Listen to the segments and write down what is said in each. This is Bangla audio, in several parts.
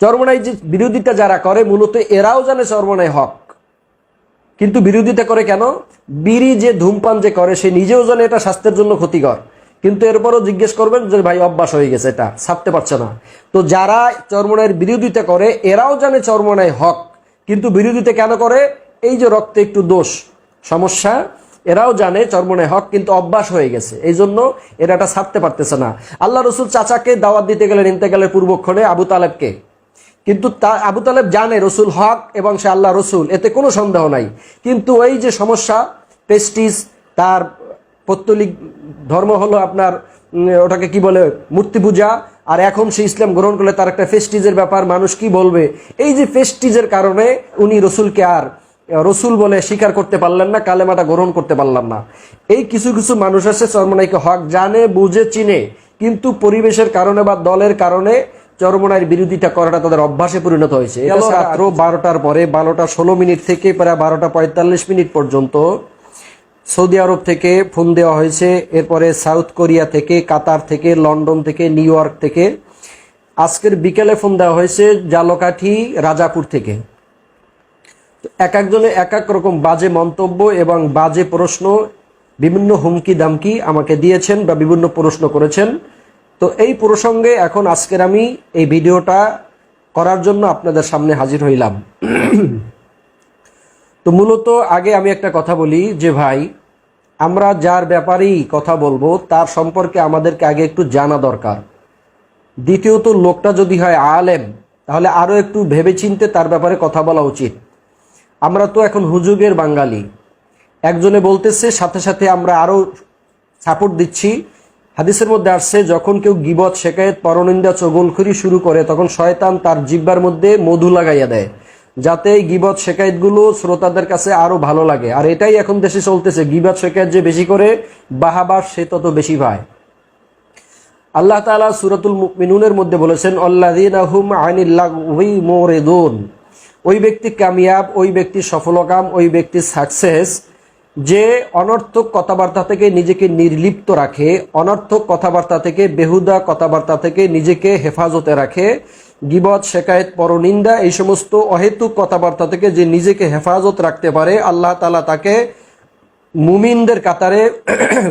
চরমনাই যে বিরোধিতা যারা করে মূলত এরাও জানে চরমনাই হক, কিন্তু বিরোধিতা করে কেন? বিড়ি যে ধূমপান যে করে সে নিজেও জানে এটা স্বাস্থ্যের জন্য ক্ষতিকর, কিন্তু এরপরও জিজ্ঞেস করবেন যে ভাই অভ্যাস হয়ে গেছে, এটা ছাড়তে পারছে না। তো যারা চরমনাইয়ের বিরোধিতা করে এরাও জানে চরমনাই হক, কিন্তু বিরোধিতা কেন করে? এই যে রক্তে একটু দোষ সমস্যা, এরাও জানে চরমনাই হক, কিন্তু অভ্যাস হয়ে গেছে, এই জন্য এরা এটা ছাড়তে পারতেছে না। আল্লাহ রসুল চাচাকে দাওয়াত দিতে গেলেন ইন্তেকালের পূর্বক্ষণে আবু তালেবকে, কিন্তু আবু তালেব জানে রসুল হক এবং সে আল্লাহ রসুল, এতে কোনো সন্দেহ নাই। কিন্তু ওই যে সমস্যা, প্রেস্টিজ, তার পৌত্তলিক ধর্ম হলো আপনার ওটাকে কি বলে মূর্তি পূজা, আর এখন সে ইসলাম গ্রহণ করলে তার একটা ফেস্টিজের ব্যাপার, মানুষ কি বলবে, এই যে ফেস্টিজের কারণে উনি রসুলকে আর রসুল বলে স্বীকার করতে পারলেন না, কালেমাটা গ্রহণ করতে পারলাম না। এই কিছু কিছু মানুষ আছে চরমনাইকে হক জানে, বুঝে, চিনে, কিন্তু পরিবেশের কারণে বা দলের কারণে চরমনাইয়ের বিরোধিতা করাটা তাদের অভ্যাসে পরিণত হয়েছে। রাত্র 12টার পরে 12:16 থেকে প্রায় 12:45 পর্যন্ত সৌদি আরব থেকে ফোন দেওয়া হয়েছে, এরপরে সাউথ কোরিয়া থেকে, কাতার থেকে, লন্ডন থেকে, নিউ ইয়র্ক থেকে, আজকের বিকেলে ফোন দেওয়া হয়েছে জালকাঠি, রাজাপুর থেকে। এক একজনে এক এক রকম বাজে মন্তব্য এবং বাজে প্রশ্ন, বিভিন্ন হুমকি দামকি আমাকে দিয়েছেন বা বিভিন্ন প্রশ্ন করেছেন। তো এই প্রসঙ্গে এখন আজকের আমি এই ভিডিওটা করার জন্য আপনাদের সামনে হাজির হইলাম। তো মূলত আগে আমি একটা কথা বলি যে ভাই, আমরা যার ব্যাপারেই কথা বলবো তার সম্পর্কে আমাদেরকে আগে একটু জানা দরকার। দ্বিতীয়ত, লোকটা যদি হয় আলেম তাহলে আরো একটু ভেবেচিন্তে তার ব্যাপারে কথা বলা উচিত। আমরা তো এখন হুজুগের বাঙালি, একজনে বলতেছে সাথে সাথে আমরা আরো সাপোর্ট দিচ্ছি। হাদিসের মধ্যে আসছে যখন কেউ গীবত, শেকায়েত, পরনিন্দা, চগলখড়ি শুরু করে তখন শয়তান তার জিহ্বার মধ্যে মধু লাগাইয়া দেয়, যাতে এই গীবত শেকায়েত গুলো শ্রোতাদের কাছে আরো ভালো লাগে। আর এটাই এখন দেশে চলতেছে, গীবত শেকায়েত যে বেশি করে বাহাবাস সে তত বেশি পায়। আল্লাহ তাআলা সূরাতুল মুমিনুনের মধ্যে বলেছেন আল্লাযীনা হুম আনিল লাগওয়ি মুরিদুন, ওই ব্যক্তি কামিয়াব, ওই ব্যক্তি সফলকাম, ওই ব্যক্তি সাকসেস যে অনর্থক কথাবার্তা থেকে নিজেকে নির্লিপ্ত রাখে, অনর্থক কথাবার্তা থেকে, বেহুদা কথাবার্তা থেকে নিজেকে হেফাজতে রাখে, গীবত, শেকায়েত, পরনিন্দা এই সমস্ত অহেতুক কথাবার্তা থেকে যে নিজেকে হেফাজত রাখতে পারে, আল্লাহ তাআলা তাকে মুমিনদের কাতারে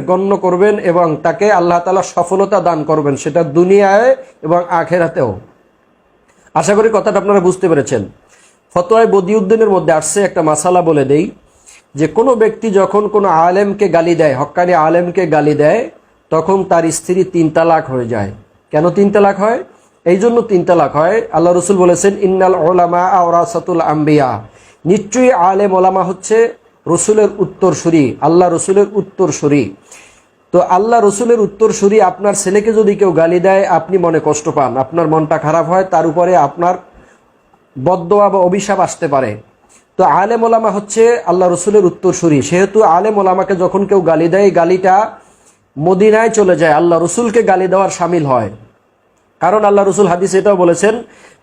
গণ্য করবেন এবং তাকে আল্লাহ তাআলা সফলতা দান করবেন, সেটা দুনিয়ায় এবং আখিরাতেও। আশা করি কথাটা আপনারা বুঝতে পেরেছেন। ফতোয়ায়ে বদিউদ্দিনের মধ্যে আসছে, একটা মাসালা বলে দেই, যে কোনো ব্যক্তি যখন কোনো আলেমকে গালি দেয়, হক্কানি আলেমকে গালি দেয়, তখন তার স্ত্রী 3 তালাক হয়ে যায়। কেন 3 তালাক হয়? এই জন্য 3 তালাক হয়, আল্লাহ রসুল বলেছেন ইন্নাল উলামা ওয়ারাসাতুল আম্বিয়া, নিশ্চয়ই আলেম ওলামা হচ্ছে রসুলের উত্তরসূরি, আল্লাহ রসুলের উত্তরসূরি। তো আল্লাহ রসুলের উত্তরসূরি আপনার ছেলেকে যদি কেউ গালি দেয়, আপনি মনে কষ্ট পান, আপনার মনটা খারাপ হয়, তার উপরে আপনার বদদোয়া বা অভিশাপ আসতে পারে। তো আলেম ওলামা হচ্ছে আল্লাহ রসুলের উত্তরসূরি, সেহেতু আলেম ওলামাকে যখন কেউ গালি দেয়, গালিটা মদিনায় চলে যায়, আল্লাহ রসুলকে গালি দেওয়ার শামিল হয়। কারণ আল্লাহ রসুল হাদিস এটাও বলেছেন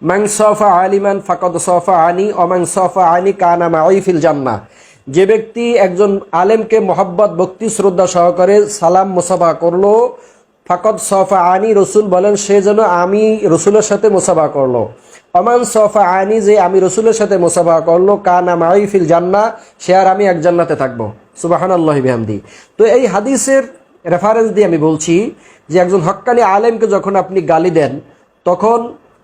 মান সাফা আলিমান ফাকাদ সাফা আনি ওয়া মান সাফা আনি কানা মাই ফিল জান্নাহ, যে ব্যক্তি একজন আলেমকে মহব্বত, ভক্তি, শ্রদ্ধা সহকারে সালাম মুসাফা করলো, ফাকাদ সাফা আনি, রসুল বলেন সে যেন আমি রসুলের সাথে মুসাফা করলো। ওমান সাফা আনি, যে আমি রসুলের সাথে মুসাফা করলো, কানা মাই ফিল জান্নাহ, সে আর আমি এক জান্নাতে থাকবো। সুবহানাল্লাহি বিহামদি। তো এই হাদিসের রেফারেন্স দিয়ে আমি বলছি যে একজন হক্কানি আলেমকে যখন আপনি গালি দেন, তখন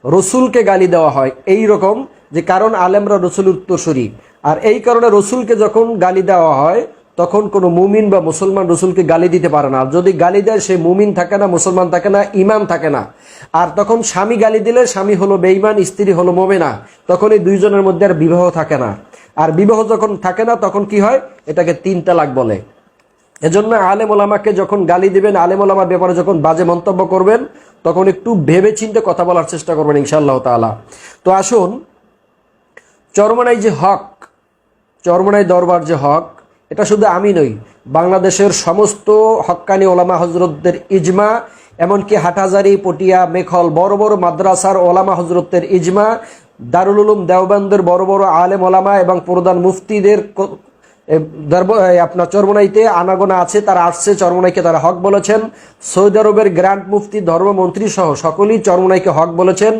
রসুলকে গালি দেওয়া হয় এই রকম, যে কারণ আলেমরা রসুলের উত্তরসূরি, আর এই কারণে রসুলকে যখন গালি দেওয়া হয় তখন কোনো মুমিন বা মুসলমান রসুলকে গালি দিতে পারে না। যদি গালি দেয় সে মুমিন থাকে না, মুসলমান থাকে না, ইমান থাকে না। আর তখন স্বামী গালি দিলে স্বামী হলো বেঈমান, স্ত্রী হলো মুমিনা, তখন এই দুইজনের মধ্যে আর বিবাহ থাকে না। আর বিবাহ যখন থাকে না তখন কি হয়? এটাকে 3 তালাক বলে। এজন্য আলেম ওলামাকে যখন গালি দিবেন, আলেম ওলামার ব্যাপারে যখন বাজে মন্তব্য করবেন, তখন একটু ভেবে চিন্তে কথা বলার চেষ্টা করবেন ইনশাআল্লাহ তাআলা। তো আসুন, চরমনাই যে হক, চরমনাই দরবার যে হক, এটা শুধু আমি নই, বাংলাদেশের সমস্ত হক্কানি ওলামা হজরতদের ইজমা, এমনকি হাটহাজারী, পটিয়া, মেখল বড় বড় মাদ্রাসার ওলামা হজরতদের ইজমা, দারুল উলুম দেওবন্দের বড় বড় আলেম ওলামা এবং প্রধান মুফতিদের আপনার চরমোনাইতে আনাগোনা আছে, তারা আসছে, চরমোনাইকে তারা হক বলেছেন। সৌদি আরবের গ্র্যান্ড মুফতি, ধর্মমন্ত্রী সহ সকলেই চরমোনাইকে হক বলেছেন।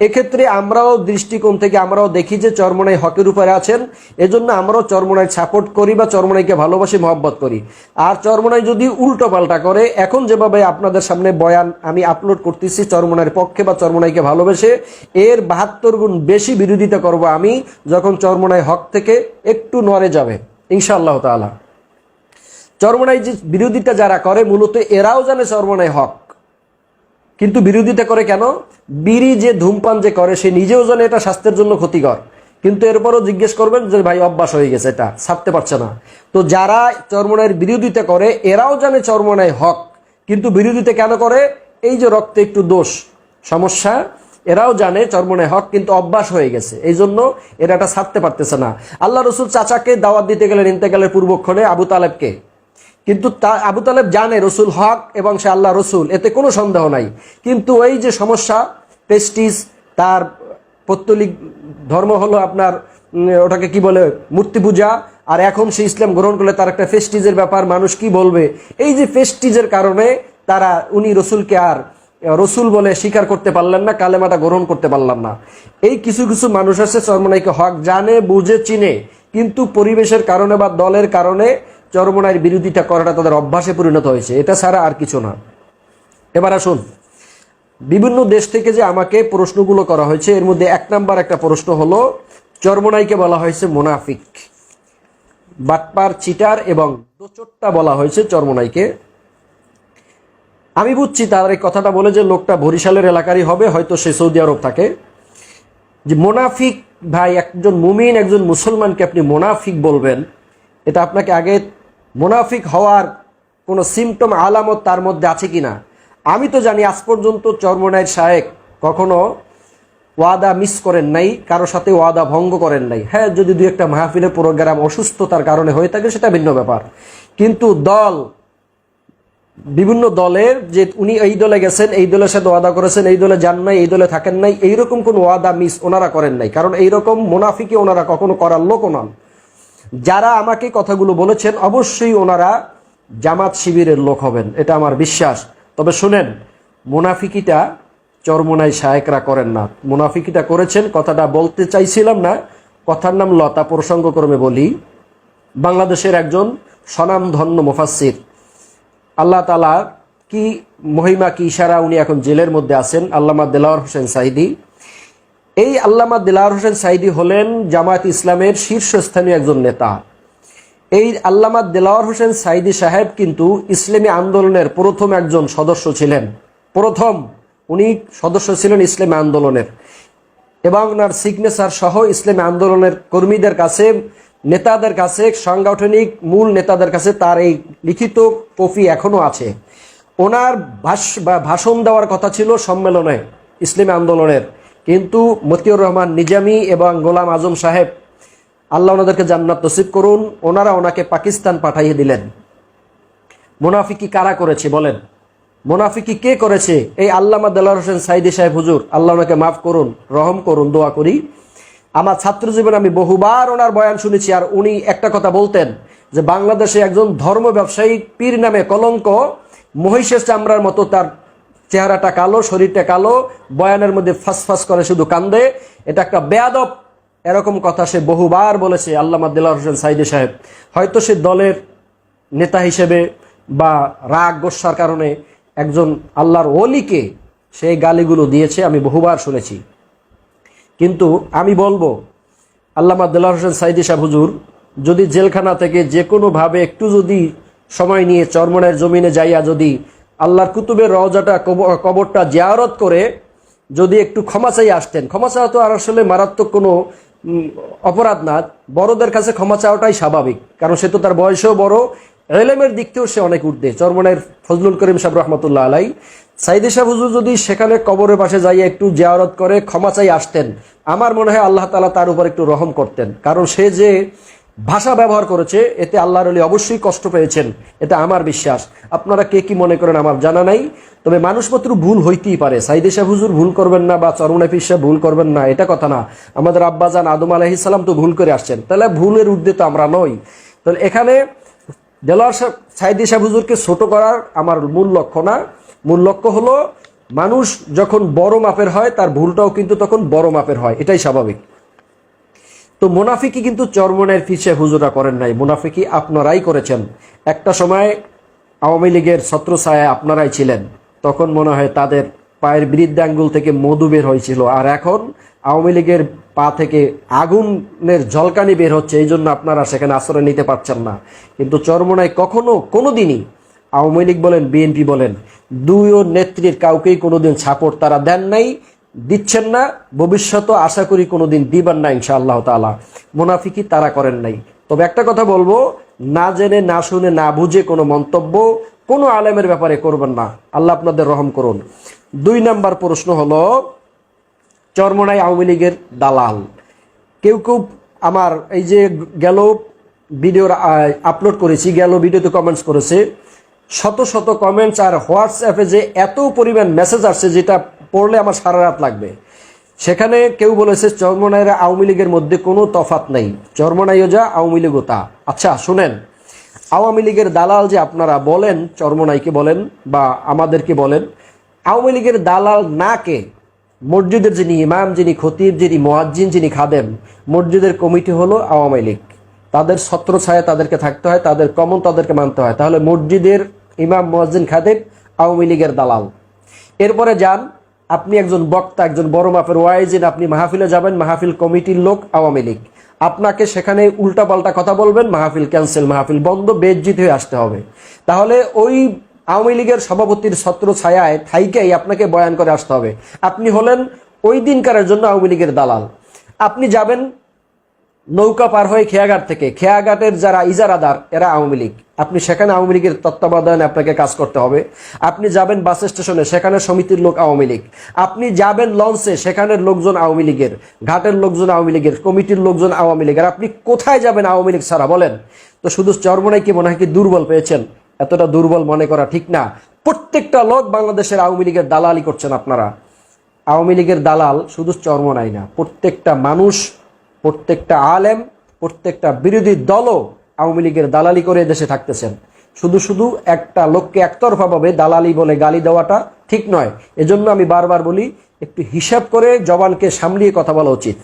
এক্ষেত্রে আমরাও দৃষ্টিকোণ থেকে আমরাও দেখি যে চরমোনাই হকের উপরে আছেন, এজন্য আমরাও চরমোনাই সাপোর্ট করি বা চরমোনাইকে ভালোবাসি, মহব্বত করি। আর চরমোনাই যদি উল্টো পাল্টা করে, এখন যেভাবে আপনাদের সামনে বয়ান আমি আপলোড করতেছি চরমোনাইয়ের পক্ষে বা চরমোনাইকে ভালোবেসে, এর 72 গুণ বেশি বিরোধিতা করব আমি যখন চরমোনাই হক থেকে একটু নড়ে যাবে ইনশাআল্লাহ তাআলা। চরমোনাই যে বিরোধিতা যারা করে, মূলত এরাও জানে চরমোনাই হক, কিন্তু বিরোধিতা করে কেন? বিড়ি যে ধূমপান যে করে সে নিজেও জানে এটা স্বাস্থ্যের জন্য ক্ষতিকর, কিন্তু এরপরও জিজ্ঞেস করবেন যে ভাই অভ্যাস হয়ে গেছে, এটা ছাড়তে পারছে না। তো যারা চরমোনাইয়ের বিরোধিতা করে এরাও জানে চরমোনাই হক, কিন্তু বিরোধিতা কেন করে? এই যে রক্তে একটু দোষ সমস্যা, এরাও জানে চরমোনাই হক, কিন্তু অভ্যাস হয়ে গেছে, এই জন্য এরা এটা ছাড়তে পারতেছে না। আল্লাহ রসুল চাচাকে দাওয়াত দিতে গেলেন ইন্তেকালের পূর্বক্ষণে, আবু তালেবকে, কিন্তু আবু তালেব জানে রসুল হক এবং সে আল্লাহ রসুল, এতে কোনো সন্দেহ নাই। কিন্তু ওই যে সমস্যা, প্রেস্টিজ, তার পৌত্তলিক ধর্ম হলো আপনার ওটাকে কি বলে, মূর্তি পূজা, আর এখন সে ইসলাম গ্রহণ করলে তার একটা ফেস্টিজের ব্যাপার, মানুষ কি বলবে, এই যে ফেস্টিজের কারণে উনি রসুলকে আর রসুল বলে স্বীকার করতে পারলেন না, কালেমাটা গ্রহণ করতে পারলাম না। এই কিছু কিছু মানুষ আছে চরমোনাইকে হক জানে, বুঝে, চিনে, কিন্তু পরিবেশের কারণে বা দলের কারণে চরমোনাইয়ের বিরোধিতা করাটা তাদের অভ্যাসে পরিণত হয়েছে, এটা ছাড়া আর কিছু না। এবার আসুন, বিভিন্ন দেশ থেকে যে আমাকে প্রশ্নগুলো করা হয়েছে, এর মধ্যে 1 নাম্বার একটা প্রশ্ন হলো, চরমোনাইকে বলা হয়েছে মুনাফিক, বাটপার, চিটার এবং দোচট্টা বলা হয়েছে চরমোনাইকে। আমি বুঝছি তার এই কথাটা বলে যে লোকটা বরিশালের এলাকারই হবে, হয়তো সে সৌদি আরব থাকে। যে মুনাফিক, ভাই একজন মুমিন, একজন মুসলমানকে আপনি মুনাফিক বলবেন, এটা আপনাকে আগে মুনাফিক হওয়ার কোনো সিমটম, আলামত তার মধ্যে আছে কিনা? আমি তো জানি আজ পর্যন্ত চরমোনাইয়ের শায়েখ কখনো ওয়াদা মিস করেন নাই, কারো সাথে ওয়াদা ভঙ্গ করেন নাই। হ্যাঁ, যদি 2-1টা মাহফিলের প্রোগ্রাম অসুস্থতার কারণে হয়ে থাকে সেটা ভিন্ন ব্যাপার, কিন্তু বিভিন্ন দলের যে উনি এই দলে গেছেন, এই দলের সাথে ওয়াদা করেছেন, এই দলে যান নাই, এই দলে থাকেন নাই, এইরকম কোন ওয়াদা মিস ওনারা করেন নাই, কারণ এইরকম মুনাফিকি ওনারা কখনো করার লোক নন। যারা আমাকে কথাগুলো বলেছেন অবশ্যই ওনারা জামাত শিবিরের লোক হবেন, এটা আমার বিশ্বাস। তবে শুনেন, মুনাফিকিটা চরমোনাই শায়েকরা করেন না, মুনাফিকিটা করেছেন, কথাটা বলতে চাইছিলাম না, কথার নাম লতা, প্রসঙ্গক্রমে বলি। বাংলাদেশের একজন স্বনামধন্য মুফাসসির, আল্লাহ তাআলা কি মহিমা, কি ইশারা, উনি এখন জেলের মধ্যে আছেন, আল্লামা দেলাওয়ার হোসেন সাইদি। এই আল্লামা দেলাওয়ার হোসেন সাইদি হলেন জামায়াত ইসলামের শীর্ষস্থানীয় একজন নেতা। এই আল্লামা দেলাওয়ার হোসেন সাইদি সাহেব কিন্তু ইসলামী আন্দোলনের প্রথম একজন সদস্য ছিলেন, প্রথম উনি সদস্য ছিলেন ইসলামী আন্দোলনের, এবং ওনার সিগনেচার সহ ইসলামী আন্দোলনের কর্মীদের কাছে, নেতাদের কাছে, সাংগঠনিক মূল নেতাদের কাছে তার এই লিখিত কপি এখনো আছে। ওনার ভাষণ দেওয়ার কথা ছিল সম্মেলনে ইসলামী আন্দোলনের, কিন্তু মতিউর রহমান নিজামী এবং গোলাম আজম সাহেব, আল্লাহ ওনাদেরকে জান্নাত নসিব করুন, ওনারা ওনাকে পাকিস্তান পাঠিয়ে দিলেন। মুনাফিকি কারা করেছে বলেন? মুনাফিকি কে করেছে? এই আল্লামা দেলাওয়ার হোসেন সাইদি সাহেব হুজুর, আল্লাহ ওনাকে মাফ করুন, রহম করুন, দোয়া করি। আমার ছাত্র জীবনে আমি বহুবার ওনার বয়ান শুনেছি, আর উনি একটা কথা বলতেন যে বাংলাদেশে একজন ধর্ম ব্যবসায়ী পীর নামে কলঙ্ক, মহিষের চামড়ার মতো তার চেহারাটা কালো, শরীরটা কালো, বয়ানের মধ্যে ফাঁস করে, শুধু কান্দে, এটা একটা বেয়াদব, এরকম কথা সে বহুবার বলেছে আল্লামা দেলাওয়ার হোসেন সাইদি সাহেব। হয়তো সে দলের নেতা হিসেবে বা রাগ গোস্সার কারণে একজন আল্লাহর ওলিকে সেই গালিগুলো দিয়েছে, আমি বহুবার শুনেছি। কিন্তু আমি বলবো, আল্লামা দেলাওয়ার হোসেন সাইদি সাহেব হুজুর যদি জেলখানা থেকে যে কোনোভাবে একটু যদি সময় নিয়ে চরমোনাইয়ের জমিনে যাইয়া যদি আল্লাহর কুতুবের রওজাটা, কবরটা জিয়ারত করে যদি একটু ক্ষমা চাই আসতেন, ক্ষমা চাওয়া তো আর আসলে মারাত্মক কোনো অপরাধ না, বড়দের কাছে ক্ষমা চাওয়াটাই স্বাভাবিক, কারণ সে তো তার বয়সেও বড়, এলেমের দিক থেকেও সে অনেক ঊর্ধ্বে। চরমোনাইয়ের ফজলুল করিম সাহেব রহমতুল্লাহ আলাই, সাইদি সাহেব হুজুর যদি সেখানে কবরের পাশে যাইয়া একটু জিয়ারত করে ক্ষমা চাই আসতেন, আমার মনে হয় আল্লাহ তাআলা তার উপর একটু রহম করতেন, কারণ সে যে ভাষা ব্যবহার করেছে এতে আল্লাহর ওলি অবশ্যই কষ্ট পেয়েছেন, এটা আমার বিশ্বাস। আপনারা কে কি মনে করেন আমার জানা নাই, তবে মানুষ মাত্র ভুল হইতেই পারে। সাইদি সাহেব হুজুর ভুল করবেন না বা চরমোনাই পীর সাহেব ভুল করবেন না, এটা কথা না। আমাদের আব্বাজান আদম আলাইহিস সালাম তো ভুল করে আসছেন, তাহলে ভুলের ঊর্ধ্বে তো আমরা নই। তাহলে এখানে দেলোয়ার সাইদি সাহেব হুজুরকে ছোট করার আমার মূল লক্ষ্য না, মূল লক্ষ্য হলো মানুষ যখন বড় মাপের হয় তার ভুলটাও কিন্তু তখন বড় মাপের হয়, এটাই স্বাভাবিক। তো মুনাফিকি কিন্তু চরমনের পিছে হুজুরা করেন নাই, মুনাফিকি আপনারাই করেছেন। একটা সময় আওয়ামী লীগের ছত্রছায়া আপনারাই ছিলেন, তখন মনে হয় তাদের পায়ের বৃদ্ধাঙ্গুল থেকে মধু বের হয়েছিল, আর এখন আওয়ামী লীগের পা থেকে আগুনের ঝলকানি বের হচ্ছে, এই জন্য আপনারা সেখানে আশ্রয় নিতে পারছেন না। কিন্তু চরমনায় কখনো কোনোদিনই আওয়ামী লীগ বলেন বিএনপি বলেন দুইও নেত্রীর কাউকেই কোনোদিন সাপোর্ট তারা দেন নাই, দিচ্ছেন না, ভবিষ্যতে আশা করি কোনোদিন দিবেন না ইনশাআল্লাহ তাআলা। মুনাফিকি তারা করেন নাই। তবে একটা কথা বলবো, না জেনে না শুনে না বুঝে কোনো মন্তব্য কোনো আলেমের ব্যাপারে করবেন না, আল্লাহ আপনাদের রহম করুন। 2 নাম্বার প্রশ্ন হলো চরমনাই আওয়ামী লীগের দালাল। কেউ কেউ আমার এই যে গেল ভিডিও আপলোড করেছি, গেল ভিডিওতে কমেন্টস করেছে, শত শত কমেন্টস আর হোয়াটসঅ্যাপে যে এত পরিমাণ মেসেজ আসছে যেটা পড়লে আমার সারা রাত লাগবে। সেখানে কেউ বলেছে চরমনাইরা আওয়ামী লীগের মধ্যে কোনো তফাৎ নেই, চরমনাইও যা আওয়ামী লীগও তা। আচ্ছা শুনেন, আওয়ামী লীগের দালাল যে আপনারা বলেন, চরমনাইকে বলেন বা আমাদেরকে বলেন, আওয়ামী লীগের দালাল না কে? মসজিদের যিনি ইমাম, যিনি খতিব, যিনি মুয়াজ্জিন, যিনি খাদেম, মসজিদের কমিটি হলো আওয়ামী লীগ। তাদের ছত্রছায়া তাদেরকে থাকতে হয়, তাদের কমন তাদেরকে মানতে হয়। তাহলে মসজিদের ইমাম, মুয়াজ্জিন, খাদেম আওয়ামী লীগের দালাল। এরপরে যান, আপনি একজন বক্তা, একজন বড় মাপের ওয়াইজিন, আপনি মাহফিলে যাবেন, মাহফিল কমিটির লোক আওয়ামী লীগ। আপনাকে সেখানে উল্টাপাল্টা কথা বলবেন, মাহফিল ক্যান্সেল, মাহফিল বন্ধ, বেজ্জিত হয়ে আসতে হবে। তাহলে ওই আওয়ামী লীগের সভাপতির ছত্র ছায়ায় থাইকেই আপনাকে বয়ান করে আসতে হবে। আপনি হলেন ওই দিনকারের জন্য আওয়ামী লীগের দালাল। আপনি যাবেন নৌকা পার হয়ে খেয়াঘাট থেকে, খেয়াঘাটের যারা ইজারাদার এরা আওয়ামী লীগ, আপনি সেখানে আওয়ামী লীগের তত্ত্বাবধানে আপনাকে কাজ করতে হবে। আপনি যাবেন বাস স্টেশনে, সেখানে সমিতির লোক আওয়ামী লীগ। আপনি যাবেন লঞ্চে, সেখানের লোকজন আওয়ামী লীগের, ঘাটের লোকজন আওয়ামী লীগের, কমিটির লোকজন আওয়ামী লীগের। আপনি কোথায় যাবেন আওয়ামী লীগ ছাড়া বলেন? তো শুধু চরমনাইকে মনে হয় কি দুর্বল পেয়েছেন? এতটা দুর্বল মনে করা ঠিক না। প্রত্যেকটা লোক বাংলাদেশের আওয়ামী লীগের দালালি করছেন আপনারা। আওয়ামী লীগের দালাল শুধু চরমনাই না, প্রত্যেকটা মানুষ, প্রত্যেকটা আলেম, প্রত্যেকটা বিরোধী দলও আওয়ামী লীগের দালালি করে দেশে থাকতেছেন। শুধু শুধু একটা লোককে একতরফাভাবে দালালি বলে গালি দেওয়াটা ঠিক নয়। এজন্য আমি বারবার বলি, একটু হিসাব করে জবানকে সামলিয়ে কথা বলা উচিত।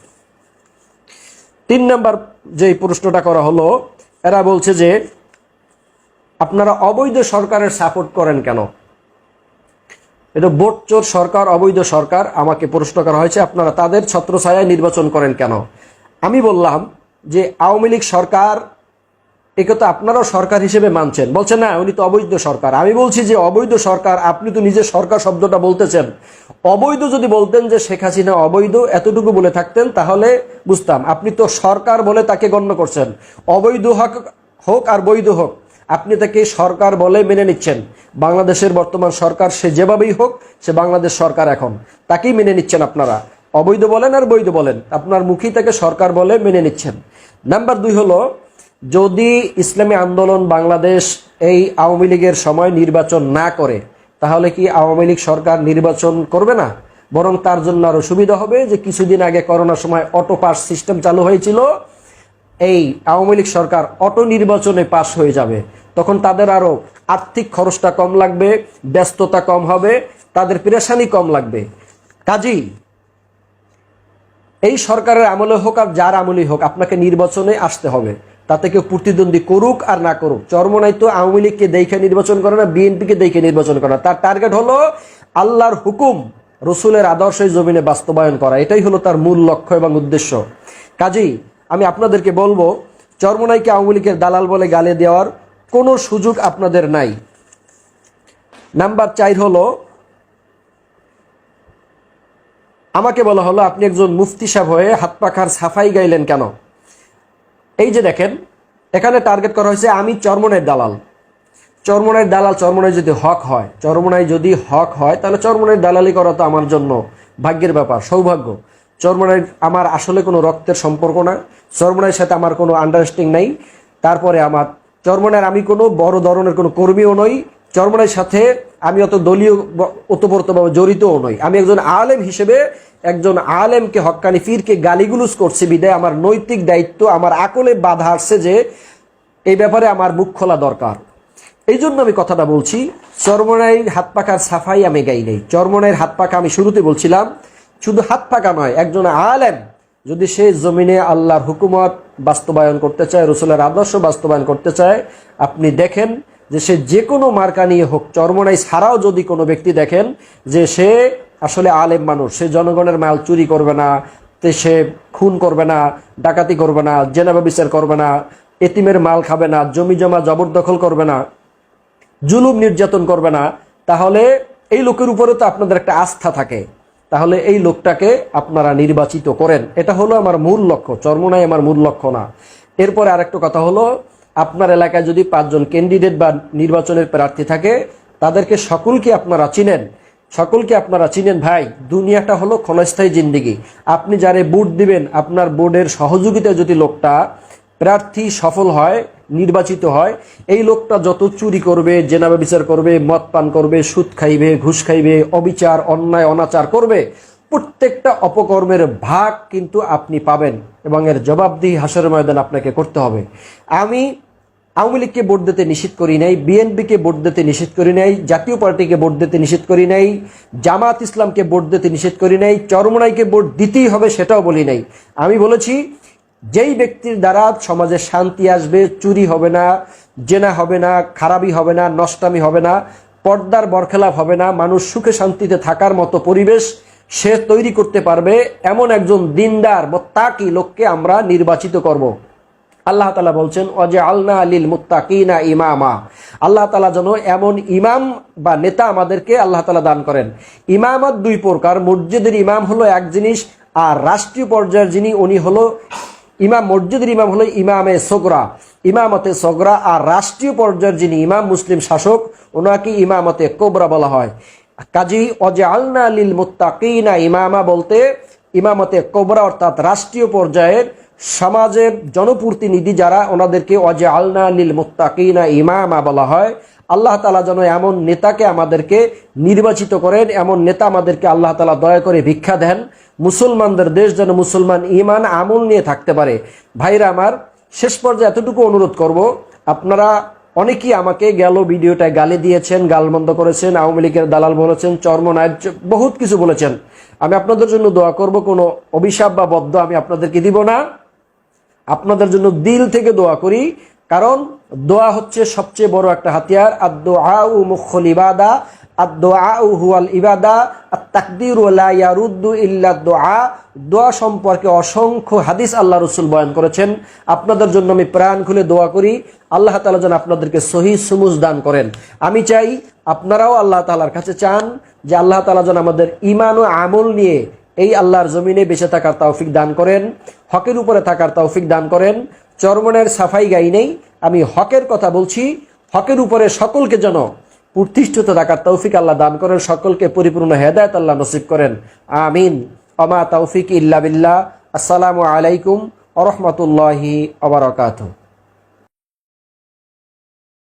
3 নাম্বার যে প্রশ্নটা করা হলো, এরা বলছে যে আপনারা অবৈধ সরকারের সাপোর্ট করেন কেন? এটা ভোটচোর সরকার, অবৈধ সরকার। আমাকে প্রশ্ন করা হয়েছে আপনারা তাদের ছত্রছায়ায় নির্বাচন করেন কেন? আমি বললাম যে আওয়ামী লীগ সরকার, একে তো আপনারাও সরকার হিসেবে মানছেন, বলছেন না উনি তো অবৈধ সরকার। আমি বলছি যে অবৈধ সরকার, আপনি তো নিজে সরকার শব্দটা বলতেছেন। অবৈধ যদি বলতেন যে শেখ হাসিনা অবৈধ, এতটুকু বলে থাকতেন তাহলে বুঝতাম। আপনি তো সরকার বলে তাকে গণ্য করছেন, অবৈধ হোক আর বৈধ হোক, আপনি তাকে সরকার বলে মেনে নিচ্ছেন। বাংলাদেশের বর্তমান সরকার সে যেভাবেই হোক, সে বাংলাদেশ সরকার, এখন তাকেই মেনে নিচ্ছেন আপনারা। অবৈধ বলেন আর বৈধ বলেন, আপনার মুখেই তাকে সরকার বলে মেনে নিচ্ছেন। নাম্বার 2 হলো, যদি ইসলামী আন্দোলন বাংলাদেশ এই আওয়ামী লীগের সময় নির্বাচন না করে, তাহলে কি আওয়ামী লীগ সরকার নির্বাচন করবে না? বরং তার জন্য আরো সুবিধা হবে যে কিছুদিন আগে করোনার সময় অটো পাস সিস্টেম চালু হয়েছিল, এই আওয়ামী লীগ সরকার অটো নির্বাচনে পাশ হয়ে যাবে। তখন তাদের আরো আর্থিক খরচটা কম লাগবে, ব্যস্ততা কম হবে, তাদের পেরেশানি কম লাগবে। কাজী এই সরকারের আমলে হোক আর যার আমলেই হোক, আপনাকে নির্বাচনে আসতে হবে। তাতে কেউ প্রতিদ্বন্দ্বী করুক আর না করুক। চরমনাই তো আওয়ামী লীগকে দেখে নির্বাচন করে না, বিএনপিকে দেখে নির্বাচন করে না। তার টার্গেট হলো আল্লাহর হুকুম, রসুলের আদর্শই জমিনে বাস্তবায়ন করা। এটাই হলো তার মূল লক্ষ্য এবং উদ্দেশ্য। কাজেই আমি আপনাদেরকে বলবো, চরমনাইকে আওয়ামী লীগের দালাল বলে গালি দেওয়ার কোনো সুযোগ আপনাদের নাই। নাম্বার 4 হলো, আমাকে বলা হলো আপনি একজন মুফতি সাহেব হয়ে হাত পাখার সাফাই গাইলেন কেন? এই যে দেখেন, এখানে টার্গেট করা হয়েছে আমি চরমনাইয়ের দালাল। চরমনাইয়ের দালাল, চরমনাই যদি হক হয়, চরমনাই যদি হক হয়, তাহলে চরমনাইয়ের দালালি করা তো আমার জন্য ভাগ্যের ব্যাপার, সৌভাগ্য। চরমনাই আমার আসলে কোনো রক্তের সম্পর্ক না, চরমনাইয়ের সাথে আমার কোনো আন্ডারস্ট্যান্ডিং নাই। তারপরে আমার চরমনাইয়ের আমি কোনো বড় ধরনের কোনো কর্মীও নই, চরমনাইয়ের সাথে আমি অত দলীয় ওতপ্রোতভাবে জড়িতও নই। আমি একজন আলেম হিসেবে একজন আলেমকে, হক্কানি পীরকে গালিগুলুজ করছি বিদায় আমার নৈতিক দায়িত্ব, আমার আকলে বাধা আসছে যে এই ব্যাপারে আমার মুখ খোলা দরকার। এই জন্য আমি কথাটা বলছি। চরমনাইয়ের হাত পাকার সাফাই আমি গাই নেই। চরমনাইয়ের হাত পাকা আমি শুরুতে বলছিলাম, শুধু হাত পাকা নয়, একজন আলেম যদি সে জমিনে আল্লাহর হুকুমত বাস্তবায়ন করতে চায়, রসুলের আদর্শ বাস্তবায়ন করতে চায়, আপনি দেখেন যে সে যে কোনো মার্কা নিয়ে হোক, চরমনাই ছাড়াও যদি কোনো ব্যক্তি দেখেন যে সে আসলে আলেম মানুষ, সে জনগণের মাল চুরি করবে না, সে খুন করবে না, ডাকাতি করবে না, জেনা ব্যভিচার করবে না, এতিমের মাল খাবে না, জমি জমা জবরদখল করবে না, জুলুম নির্যাতন করবে না, তাহলে এই লোকের উপরে তো আপনাদের একটা আস্থা থাকে, তাহলে এই লোকটাকে আপনারা নির্বাচিত করেন। এটা হলো আমার মূল লক্ষ্য। চরমনাই আমার মূল লক্ষ্য না। এরপরে আরেকটা কথা হলো, আপনার এলাকায় যদি 5 জন ক্যান্ডিডেট বা নির্বাচনের প্রার্থী থাকে, তাদেরকে সকলকে আপনারা চিনেন। ভাই, দুনিয়াটা হলো ক্ষণস্থায়ী জিন্দেগি। আপনি যারে ভোট দিবেন, আপনার বোর্ডের সহযোগিতায় যদি লোকটা প্রার্থী সফল হয়, নির্বাচিত হয়, এই লোকটা যত চুরি করবে, জেনা ব্যভিচার করবে, মদ পান করবে, সুদ খাইবে, ঘুষ খাইবে, অবিচার, অন্যায়, অনাচার করবে, প্রত্যেকটা অপকর্মের ভাগ কিন্তু আপনি পাবেন এবং এর জবাবদিহি হাসরের ময়দানে আপনাকে করতে হবে। আমি আওয়ামী লীগকে ভোট দিতে নিষেধ করি নাই, বিএনপিকে ভোট দিতে নিষেধ করি নাই, জাতীয় পার্টিকে ভোট দিতে নিষেধ করি নাই, জামাত ইসলামকে ভোট দিতে নিষেধ করি নাই, চরমনাইকে ভোট দিতেই হবে সেটাও বলি নাই। আমি বলেছি যেই ব্যক্তির দ্বারা সমাজে শান্তি আসবে, চুরি হবে না, জেনা হবে না, খারাপি হবে না, নষ্টামি হবে না, পর্দার বরখেলাপ হবে না, মানুষ সুখে শান্তিতে থাকার মতো পরিবেশ সে তৈরি করতে পারবে, এমন একজন দিনদার মুত্তাকি লোককে আমরা নির্বাচিত করব। আল্লাহ তাআলা বলছেন, ওয়াজআলনা লিল মুত্তাকিনা ইমামা। আল্লাহ তাআলা যেন এমন ইমাম বা নেতা আমাদেরকে আল্লাহ তাআলা দান করেন। ইমামত 2 প্রকার। মসজিদের ইমাম হলো এক জিনিস, আর রাষ্ট্রীয় পর্যায়ের যিনি উনি হলো ইমাম। মসজিদের ইমাম হলো ইমামতে সগরা, আর রাষ্ট্রীয় পর্যায়ের যিনি ইমাম, মুসলিম শাসক, ওনাকে ইমামতে কোবরা বলা হয়। কাজী ওয়াজআলনা লিল মুত্তাকিনা ইমামা বলতে ইমামতে কোবরা অর্থাৎ রাষ্ট্রীয় পর্যায়ের সমাজের জনপ্রতিনিধি যারা, ওনাদেরকে ওয়াজআলনা লিল মুত্তাকিনা ইমামা বলা হয়। আল্লাহ তাআলা যেন এমন নেতাকে আমাদেরকে নির্বাচিত করেন, এমন নেতা আমাদেরকে আল্লাহ তাআলা দয়া করে ভিক্ষা দেন। মুসলমানদের দেশ যেন মুসলমান ঈমান আমল নিয়ে থাকতে পারে। ভাইরা আমার, শেষ পর্যায়ে এতটুকু অনুরোধ করব, আপনারা অনেকেই আমাকে গেল ভিডিওটায় গালি দিয়েছেন, গালমন্দ করেছেন, আওয়ামী লীগের দালাল বলেছেন, চরমনাইয়ের বহুত কিছু বলেছেন। আমি আপনাদের জন্য দোয়া করব, কোনো অভিশাপ বা বদ্দোয়া আমি আপনাদেরকে দিব না, আপনাদের জন্য দিল থেকে দোয়া করি। কারণ দোয়া হচ্ছে সবচেয়ে বড় একটা হাতিয়ার। আদ-দুআউ মুখুল ইবাদা, আদ-দুআউ হুয়াল ইবাদা, আত-তাকদিরু লা ইয়ারুদ্দু ইল্লা দুআ। দোয়া সম্পর্কে অসংখ্য হাদিস আল্লাহ রাসূল বয়ান করেছেন। আপনাদের জন্য আমি প্রাণ খুলে দোয়া করি, আল্লাহ তাআলা যেন আপনাদেরকে সহিহ সুমুজ দান করেন। আমি চাই আপনারাও আল্লাহ তাআলার কাছে চান যে আল্লাহ তাআলা যেন আমাদের ঈমান ও আমল নিয়ে এই আল্লাহর জমিনে বেঁচে থাকার তৌফিক দান করেন, হকের উপরে থাকার তৌফিক দান করেন। চরমনের সাফাই গাই নেই, আমি হকের কথা বলছি। হকের উপরে সকলকে যেন প্রতিষ্ঠিত থাকার তৌফিক আল্লাহ দান করেন, সকলকে পরিপূর্ণ হেদায়েত আল্লাহ নসিব করেন। আমিন। ওমা তৌফিক ইল্লা বিল্লাহ। আসসালামু আলাইকুম ওয়া রাহমাতুল্লাহি ওয়া বারাকাতুহু।